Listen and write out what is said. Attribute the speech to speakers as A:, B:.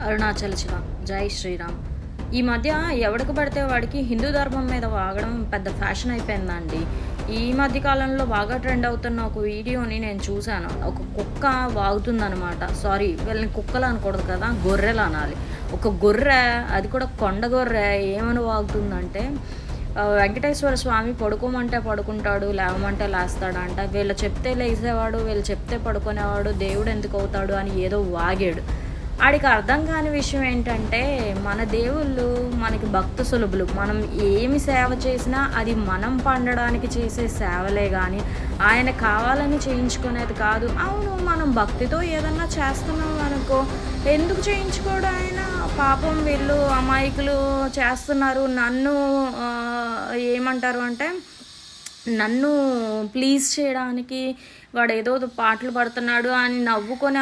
A: అరుణాచల్ శివ జై శ్రీరామ్. ఈ మధ్య ఎవడికి పడితే వాడికి హిందూ ధర్మం మీద వాగడం పెద్ద ఫ్యాషన్ అయిపోయిందండి. ఈ మధ్య కాలంలో బాగా ట్రెండ్ అవుతున్న ఒక వీడియోని నేను చూశాను. ఒక కుక్క వాగుతుందనమాట. సారీ, వీళ్ళని కుక్కలు అనకూడదు కదా, గొర్రెలు అనాలి. ఒక గొర్రె, అది కూడా కొండ గొర్రె, ఏమని వాగుతుందంటే వెంకటేశ్వర స్వామి పడుకోమంటే పడుకుంటాడు, లేవమంటే లేస్తాడంట, వీళ్ళు చెప్తే లేసేవాడు, వీళ్ళు చెప్తే పడుకునేవాడు, దేవుడు ఎందుకు అవుతాడు అని ఏదో వాగాడు. ఆడికి అర్థం కాని విషయం ఏంటంటే, మన దేవుళ్ళు మనకి భక్త సులభులు. మనం ఏమి సేవ చేసినా అది మనం పండడానికి చేసే సేవలే కానీ ఆయన కావాలని చేయించుకునేది కాదు. అవును, మనం భక్తితో ఏదన్నా చేస్తున్నాం అనుకో, ఎందుకు చేయించుకోడు ఆయన? పాపం వీళ్ళు అమాయకులు చేస్తున్నారు. నన్ను ఏమంటారు అంటే, నన్ను ప్లీజ్ చేయడానికి వాడు ఏదో పాటలు పడుతున్నాడు అని నవ్వుకొని